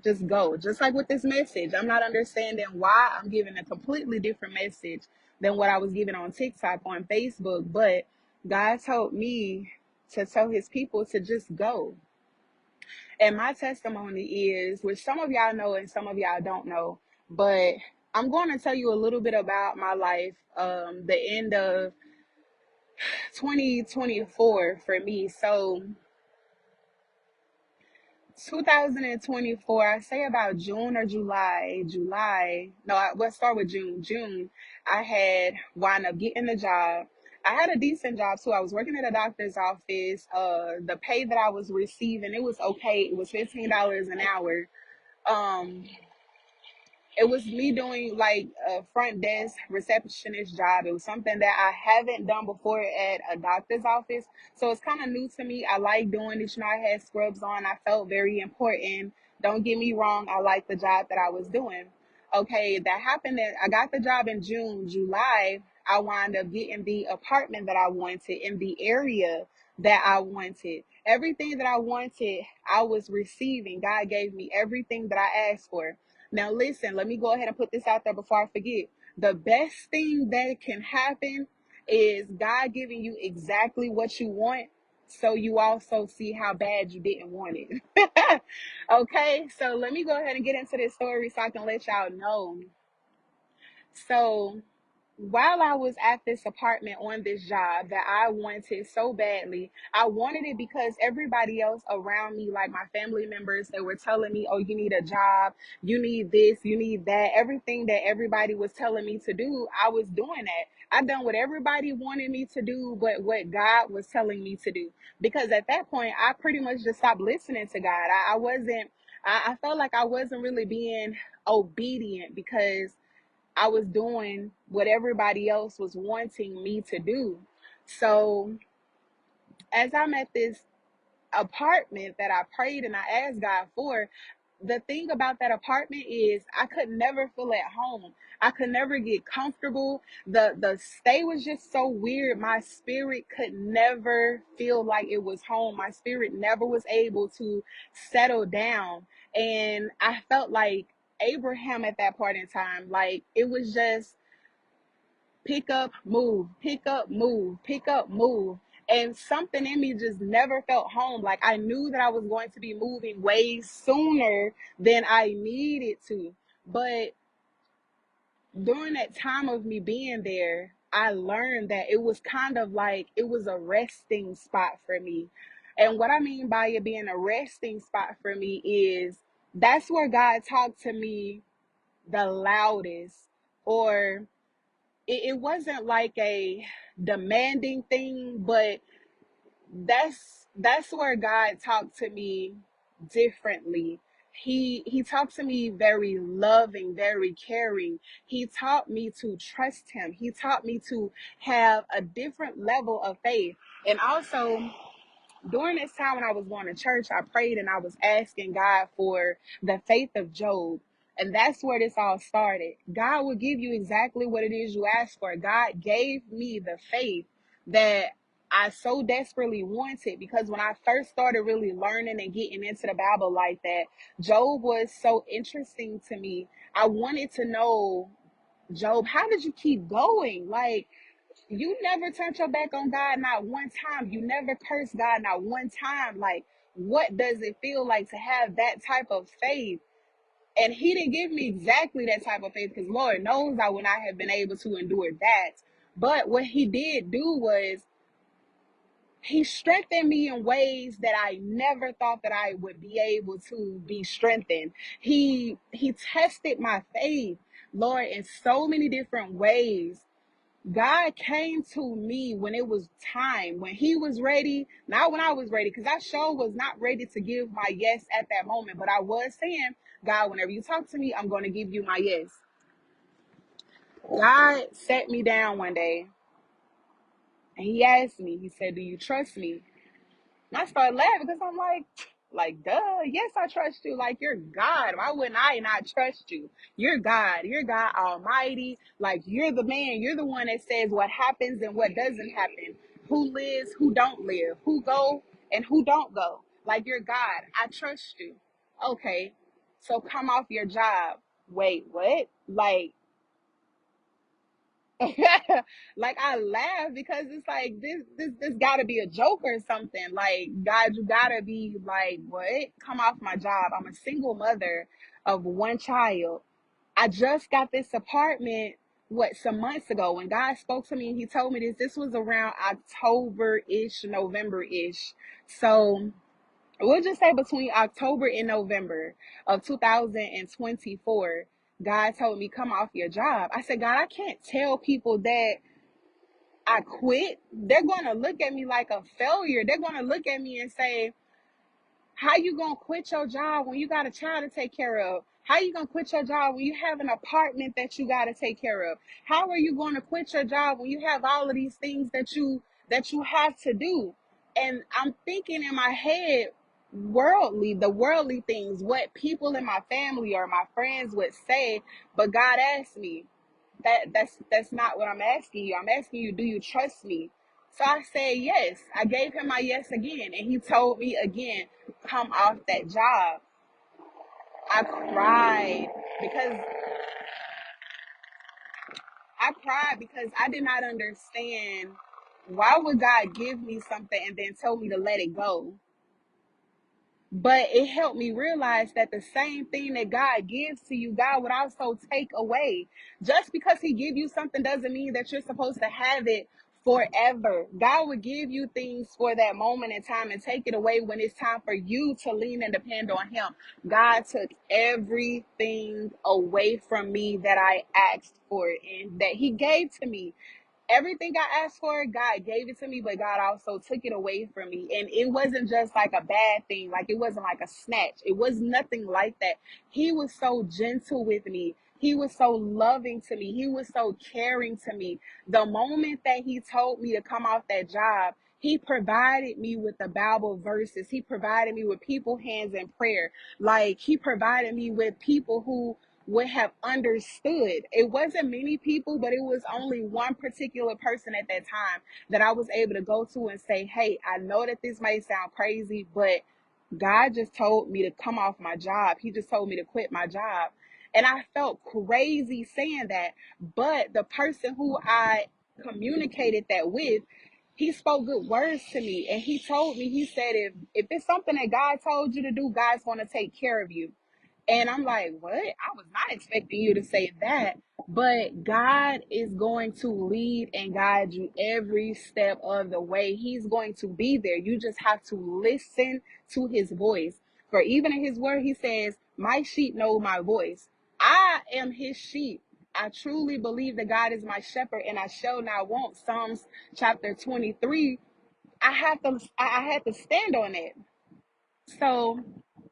just go. Just like with this message, I'm not understanding why I'm giving a completely different message than what I was giving on TikTok, on Facebook. But God told me to tell his people to just go. And my testimony is, which some of y'all know and some of y'all don't know, but I'm going to tell you a little bit about my life, the end of 2024 for me. So 2024, I say about June or July. No, let's start with June. June, I had wound up getting the job. I had a decent job too. I was working at a doctor's office. The pay that I was receiving, it was okay. It was $15 an hour. Um, it was me doing like a front desk receptionist job. It was something that I haven't done before at a doctor's office. So it's kind of new to me. I like doing it. You know, I had scrubs on. I felt very important. Don't get me wrong. I liked the job that I was doing. Okay, that happened. That I got the job in June. July, I wound up getting the apartment that I wanted in the area that I wanted. Everything that I wanted, I was receiving. God gave me everything that I asked for. Now, listen, let me go ahead and put this out there before I forget. The best thing that can happen is God giving you exactly what you want, so you also see how bad you didn't want it. Okay, so let me go ahead and get into this story so I can let y'all know. So, while I was at this apartment on this job that I wanted so badly, I wanted it because everybody else around me, like my family members, they were telling me, oh, you need a job, you need this, you need that. Everything that everybody was telling me to do, I was doing that. I done what everybody wanted me to do, but what God was telling me to do. Because at that point, I pretty much just stopped listening to God. I wasn't, I felt like I wasn't really being obedient because I was doing what everybody else was wanting me to do. So as I'm at this apartment that I prayed and I asked God for, the thing about that apartment is I could never feel at home. I could never get comfortable. The stay was just so weird. My spirit could never feel like it was home. My spirit never was able to settle down. And I felt like Abraham at that point in time. Like it was just pick up, move, pick up, move, pick up, move. And something in me just never felt home. Like I knew that I was going to be moving way sooner than I needed to. But during that time of me being there, I learned that it was kind of like it was a resting spot for me. And what I mean by it being a resting spot for me is that's where God talked to me the loudest, or it wasn't like a demanding thing, but that's where God talked to me differently. He talked to me very loving, very caring. He taught me to trust him. He taught me to have a different level of faith. And also during this time when I was going to church, I prayed and I was asking God for the faith of Job. And that's where this all started. God will give you exactly what it is you ask for. God gave me the faith that I so desperately wanted, because when I first started really learning and getting into the Bible like that, Job was so interesting to me. I wanted to know, Job, how did you keep going? Like, you never turned your back on God, not one time. You never cursed God, not one time. Like, what does it feel like to have that type of faith? And he didn't give me exactly that type of faith, because Lord knows I would not have been able to endure that. But what he did do was he strengthened me in ways that I never thought that I would be able to be strengthened. He tested my faith, Lord, in so many different ways. God came to me when it was time, when he was ready, not when I was ready, because I sure was not ready to give my yes at that moment. But I was saying, God, whenever you talk to me, I'm going to give you my yes. God sat me down one day and he asked me, he said, do you trust me? And I started laughing because I'm like, duh, yes, I trust you. Like, you're God. Why wouldn't I not trust you? You're God. You're God Almighty. Like, you're the man. You're the one that says what happens and what doesn't happen. Who lives, who don't live, who go and who don't go. Like, you're God. I trust you. Okay. So come off your job. Wait, what? Like, like I laugh because it's like this gotta be a joke or something. Like, God, you gotta be like, what? Come off my job. I'm a single mother of one child. I just got this apartment some months ago. When God spoke to me and he told me this was around October-ish, November-ish. So we'll just say between October and November of 2024, God told me, come off your job. I said, God, I can't tell people that I quit. They're going to look at me like a failure. They're going to look at me and say, how you going to quit your job when you got a child to take care of? How you going to quit your job when you have an apartment that you got to take care of? How are you going to quit your job when you have all of these things that you have to do? And I'm thinking in my head, the worldly things, what people in my family or my friends would say. But God asked me, that's not what I'm asking you. I'm asking you, do you trust me? So I said yes. I gave him my yes again, and he told me again, come off that job. I cried because I did not understand, why would God give me something and then tell me to let it go? But it helped me realize that the same thing that God gives to you, God would also take away. Just because he give you something doesn't mean that you're supposed to have it forever. God would give you things for that moment in time and take it away when it's time for you to lean and depend on him. God took everything away from me that I asked for and that he gave to me. Everything I asked for, God gave it to me, but God also took it away from me. And it wasn't just like a bad thing, like it wasn't like a snatch. It was nothing like that. He was so gentle with me. He was so loving to me. He was so caring to me. The moment that he told me to come off that job, he provided me with the Bible verses. He provided me with people hands in prayer. Like, he provided me with people who would have understood. It wasn't many people, but it was only one particular person at that time that I was able to go to and say, hey, I know that this may sound crazy, but God just told me to come off my job. He just told me to quit my job. And I felt crazy saying that. But the person who I communicated that with, he spoke good words to me. And he told me, he said, if it's something that God told you to do, God's going to take care of you. And I'm like, what? I was not expecting you to say that. But God is going to lead and guide you every step of the way. He's going to be there. You just have to listen to his voice. For even in his word, he says, my sheep know my voice. I am his sheep. I truly believe that God is my shepherd and I shall not want. Psalms chapter 23. I had to stand on it. So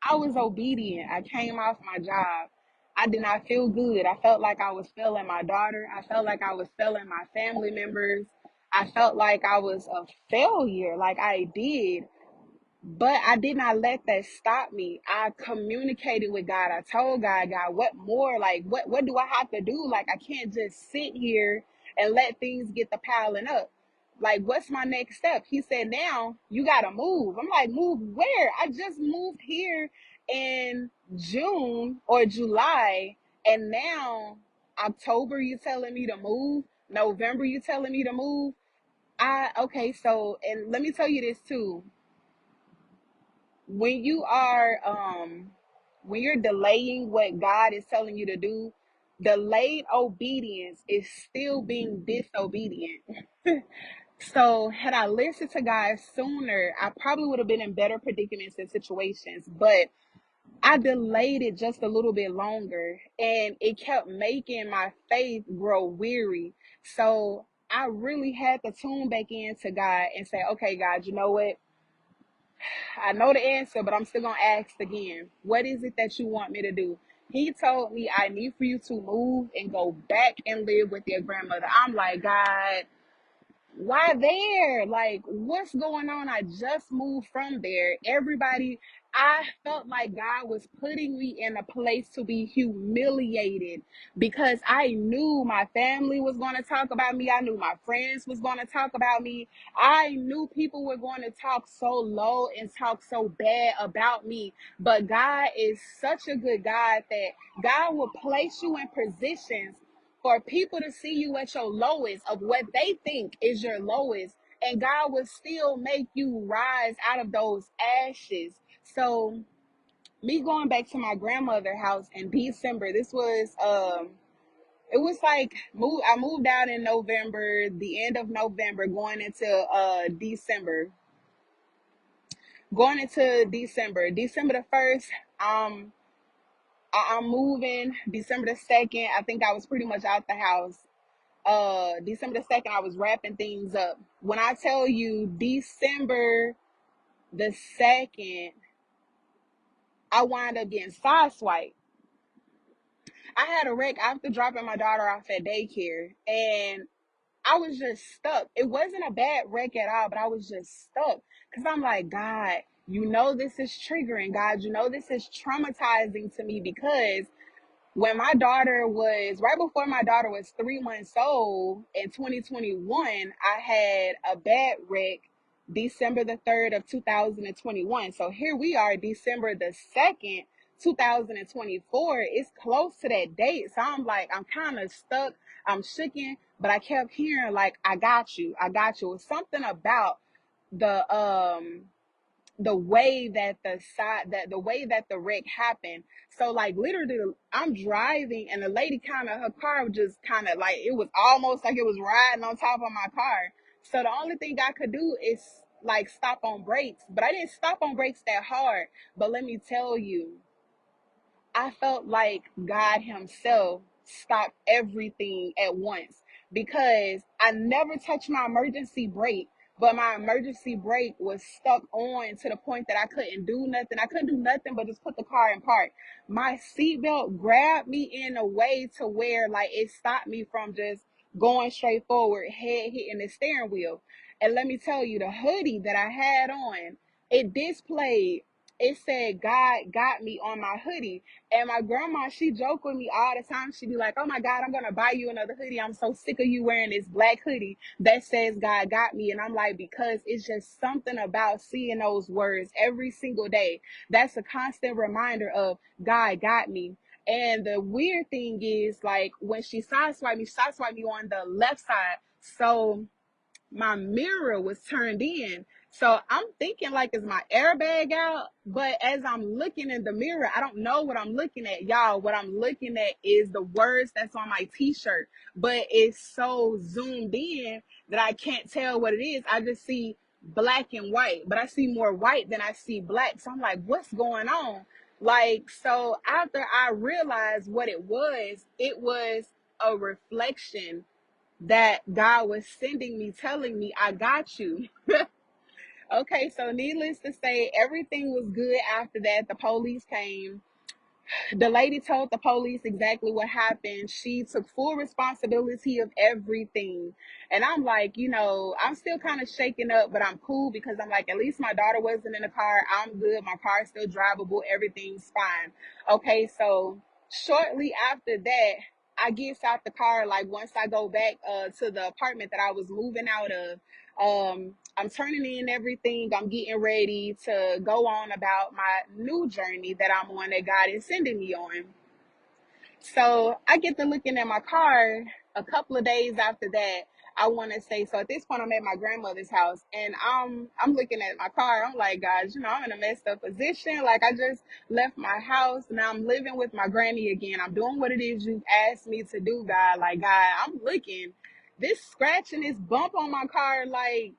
I was obedient. I came off my job. I did not feel good. I felt like I was failing my daughter. I felt like I was failing my family members. I felt like I was a failure, like I did. But I did not let that stop me. I communicated with God. I told God, what more? Like, what do I have to do? Like, I can't just sit here and let things get the piling up. Like, what's my next step? He said, now you got to move. I'm like, move where? I just moved here in June or July. And now October, you telling me to move? November, you telling me to move? Okay, so, and let me tell you this too, when you are when you're delaying what God is telling you to do, delayed obedience is still being disobedient. So had I listened to God sooner, I probably would have been in better predicaments and situations, but I delayed it just a little bit longer and it kept making my faith grow weary. So I really had to tune back into God and say, okay, God, you know what? I know the answer, but I'm still going to ask again. What is it that you want me to do? He told me, I need for you to move and go back and live with your grandmother. I'm like, God, why there? Like, what's going on? I just moved from there. Everybody I felt like God was putting me in a place to be humiliated because I knew my family was going to talk about me. I knew my friends was going to talk about me. I knew people were going to talk so low and talk so bad about me. But God is such a good God that God will place you in positions for people to see you at your lowest of what they think is your lowest. And God will still make you rise out of those ashes. So me going back to my grandmother's house in December, this was it was like I moved out in November, the end of November, going into December. Going into December. December the 1st, I'm moving. December the 2nd, I think I was pretty much out the house. December the 2nd, I was wrapping things up. When I tell you December the 2nd, I wind up getting sideswiped. I had a wreck after dropping my daughter off at daycare, and I was just stuck. It wasn't a bad wreck at all, but I was just stuck because I'm like, God, you know, this is triggering. God, you know, this is traumatizing to me because when my daughter was right before my daughter was 3 months old in 2021, I had a bad wreck December the 3rd of 2021. So here we are, December the 2nd, 2024. It's close to that date. So I'm like, I'm kind of stuck. I'm shooken, but I kept hearing like, I got you. I got you. It's something about the way that the way that the wreck happened. So like literally I'm driving and the lady kind of, her car just kind of like, it was almost like it was riding on top of my car. So the only thing I could do is like stop on brakes, but I didn't stop on brakes that hard. But let me tell you, I felt like God Himself stopped everything at once because I never touched my emergency brake, but my emergency brake was stuck on to the point that I couldn't do nothing. I couldn't do nothing but just put the car in park. My seatbelt grabbed me in a way to where like it stopped me from just going straight forward, head hitting the steering wheel. And let me tell you, the hoodie that I had on, it displayed, it said God got me on my hoodie. And my grandma, she joked with me all the time. She'd be like, oh my God, I'm going to buy you another hoodie. I'm so sick of you wearing this black hoodie that says God got me. And I'm like, because it's just something about seeing those words every single day. That's a constant reminder of God got me. And the weird thing is, like, when she sideswiped me on the left side. So my mirror was turned in. So I'm thinking like, is my airbag out? But as I'm looking in the mirror, I don't know what I'm looking at. Y'all, what I'm looking at is the words that's on my t-shirt. But it's so zoomed in that I can't tell what it is. I just see black and white, but I see more white than I see black. So I'm like, what's going on? Like, so after I realized what it was a reflection that God was sending me, telling me, I got you. Okay, so needless to say, everything was good after that. The police came. The lady told the police exactly what happened. She took full responsibility of everything. And I'm like, I'm still kind of shaken up, but I'm cool because I'm like, at least my daughter wasn't in the car. I'm good. My car's still drivable. Everything's fine. Okay, so shortly after that, I get out the car. Like once I go back to the apartment that I was moving out of, I'm turning in everything. I'm getting ready to go on about my new journey that I'm on, that God is sending me on. So I get to looking at my car a couple of days after that. I want to say, so at this point I'm at my grandmother's house and I'm looking at my car. I'm like, guys, I'm in a messed up position. Like I just left my house. Now I'm living with my granny again. I'm doing what it is you've asked me to do, God. Like, God, I'm looking, this scratch and this bump on my car, like,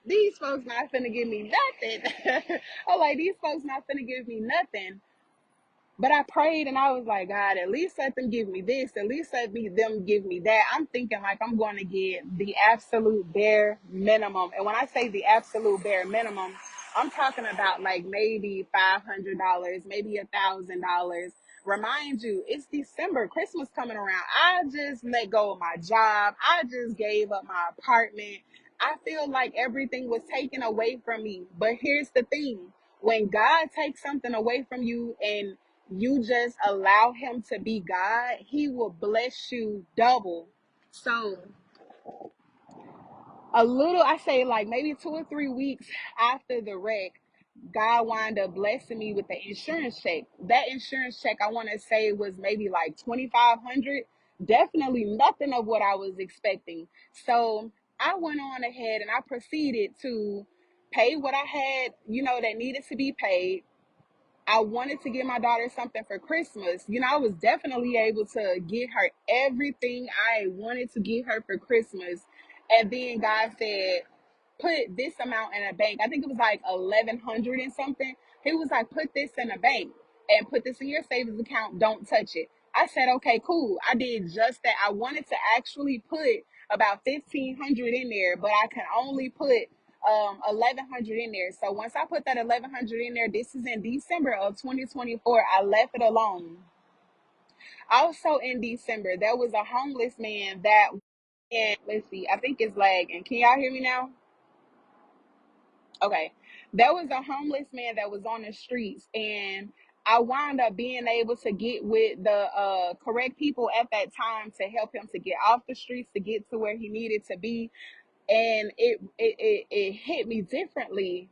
these folks not finna give me nothing. I'm like, these folks not finna give me nothing. But I prayed and I was like, God, at least let them give me this. At least let them give me that. I'm thinking like I'm going to get the absolute bare minimum. And when I say the absolute bare minimum, I'm talking about like maybe $500, maybe $1,000. Remind you, it's December, Christmas coming around. I just let go of my job. I just gave up my apartment. I feel like everything was taken away from me. But here's the thing. when God takes something away from you and you just allow him to be God, he will bless you double. So a little, I say like maybe 2 or 3 weeks after the wreck, God wound up blessing me with the insurance check. That insurance check, I want to say, was maybe like 2,500. Definitely nothing of what I was expecting. So I went on ahead and I proceeded to pay what I had, that needed to be paid. I wanted to get my daughter something for Christmas. I was definitely able to get her everything I wanted to get her for Christmas. And then God said, put this amount in a bank. I think it was like 1,100 and something. He was like, put this in a bank and put this in your savings account. Don't touch it. I said, okay, cool. I did just that. I wanted to actually put about 1,500 in there, but I can only put 1,100 in there. So once I put that 1,100 in there, this is in December of 2024. I left it alone. Also in December, there was a homeless man that, and let's see, I think it's lagging. Can y'all hear me now? Okay. There was a homeless man that was on the streets, and I wound up being able to get with the correct people at that time to help him to get off the streets, to get to where he needed to be. And it hit me differently,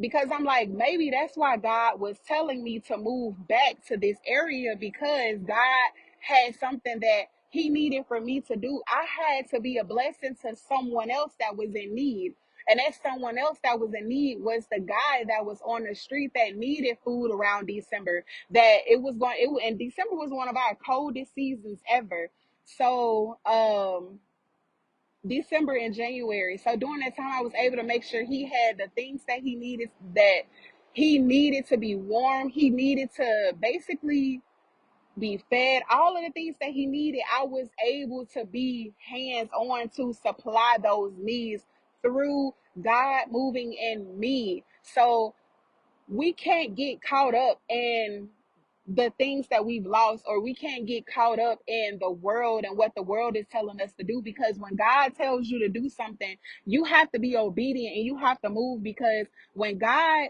because I'm like, maybe that's why God was telling me to move back to this area, because God had something that he needed for me to do. I had to be a blessing to someone else that was in need. And that someone else that was in need was the guy that was on the street that needed food around December. That and December was one of our coldest seasons ever. So, December and January. So during that time, I was able to make sure he had the things that he needed to be warm. He needed to basically be fed. All of the things that he needed, I was able to be hands on to supply those needs through God moving in me. So we can't get caught up in the things that we've lost, or we can't get caught up in the world and what the world is telling us to do, because when God tells you to do something, you have to be obedient and you have to move. Because when God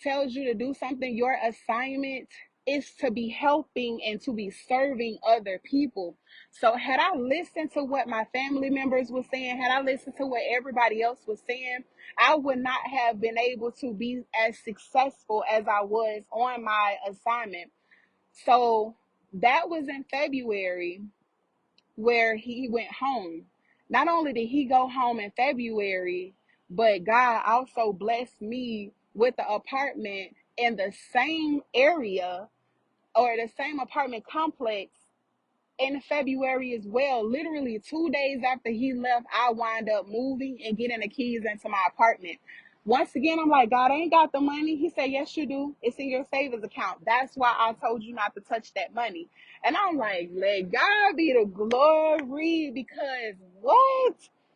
tells you to do something, your assignment is to be helping and to be serving other people. So had I listened to what my family members were saying, had I listened to what everybody else was saying, I would not have been able to be as successful as I was on my assignment. So that was in February where he went home. Not only did he go home in February, but God also blessed me with the apartment in the same area, or the same apartment complex, in February as well. Literally 2 days after he left, I wind up moving and getting the keys into my apartment. Once again, I'm like, God, I ain't got the money. He said, yes, you do. It's in your savings account. That's why I told you not to touch that money. And I'm like, let God be the glory, because what?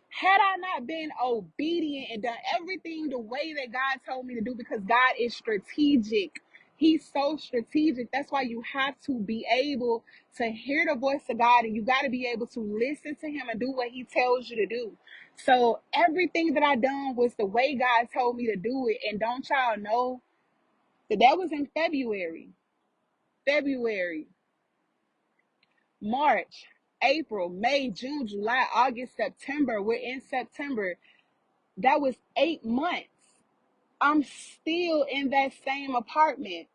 Had I not been obedient and done everything the way that God told me to do, because God is strategic. He's so strategic. That's why you have to be able to hear the voice of God, and you got to be able to listen to him and do what he tells you to do. So everything that I done was the way God told me to do it. And don't y'all know that was in February, March, April, May, June, July, August, September. We're in September. That was 8 months. I'm still in that same apartment.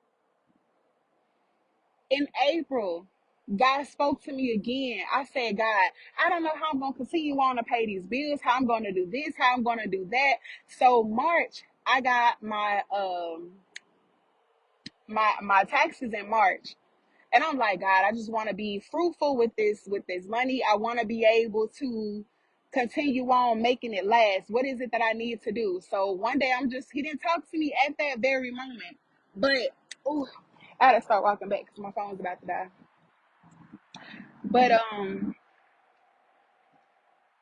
In April, God spoke to me again. I said, God, I don't know how I'm going to continue on to pay these bills, how I'm going to do this, how I'm going to do that. So March, I got my taxes in March. And I'm like, God, I just want to be fruitful with this money. I want to be able to continue on making it last. What is it that I need to do? So one day he didn't talk to me at that very moment. But oh, I had to start walking back because my phone's about to die. But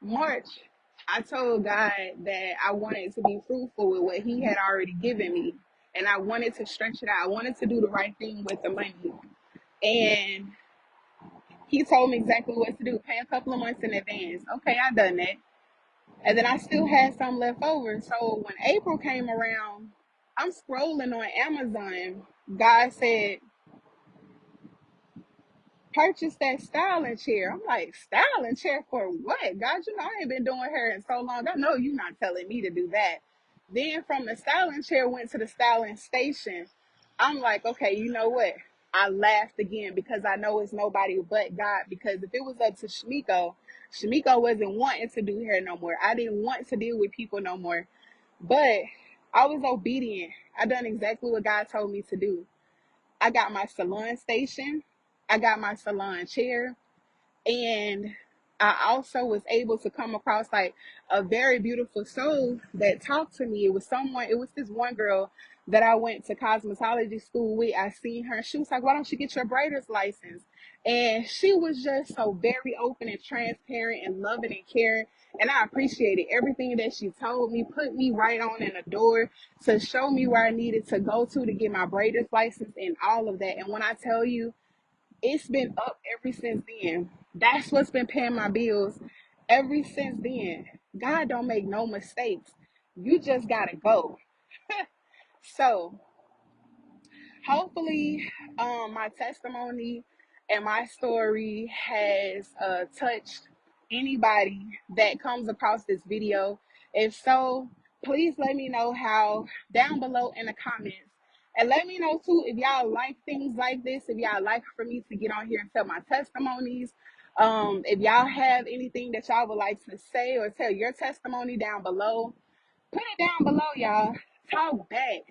March, I told God that I wanted to be fruitful with what he had already given me. And I wanted to stretch it out. I wanted to do the right thing with the money. And he told me exactly what to do. Pay a couple of months in advance. Okay, I done that. And then I still had some left over. So when April came around, I'm scrolling on Amazon. God said, purchase that styling chair. I'm like, styling chair for what? God, you know, I ain't been doing hair in so long. I know you're not telling me to do that. Then from the styling chair, went to the styling station. I'm like, okay, you know what? I laughed again because I know it's nobody but God. Because if it was up to Shamiko wasn't wanting to do hair no more. I didn't want to deal with people no more. But I was obedient. I done exactly what God told me to do. I got my salon station. I got my salon chair. And I also was able to come across like a very beautiful soul that talked to me. It was this one girl that I went to cosmetology school with. I seen her. She was like, why don't you get your braider's license? And she was just so very open and transparent and loving and caring. And I appreciated everything that she told me, put me right on in the door to show me where I needed to go to get my braider's license and all of that. And when I tell you, it's been up ever since then. That's what's been paying my bills ever since then. God don't make no mistakes. You just gotta go. So hopefully, my testimony and my story has touched anybody that comes across this video. If so, please let me know how down below in the comments. And let me know too if y'all like things like this, if y'all like for me to get on here and tell my testimonies. If y'all have anything that y'all would like to say or tell your testimony down below, put it down below, y'all. Talk back.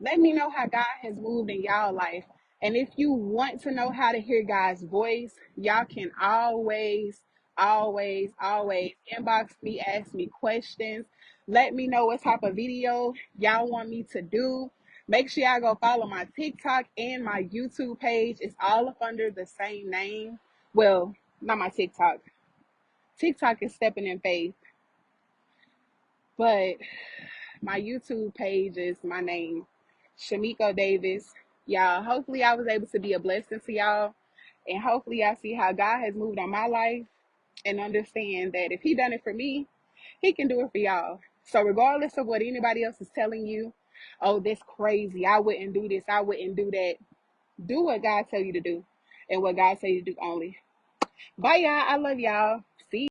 Let me know how God has moved in y'all life. And if you want to know how to hear God's voice, y'all can always inbox me, ask me questions. Let me know what type of video y'all want me to do. Make sure y'all go follow my TikTok and my YouTube page. It's all up under the same name. Well, not my TikTok. TikTok is Stepping in Faith. But my YouTube page is my name, Shamiko Davis. Y'all, hopefully I was able to be a blessing to y'all. And hopefully y'all see how God has moved on my life and understand that if he done it for me, he can do it for y'all. So regardless of what anybody else is telling you, oh, this crazy, I wouldn't do this, I wouldn't do that. Do what God tell you to do and what God tell you to do only. Bye, y'all. I love y'all. See you.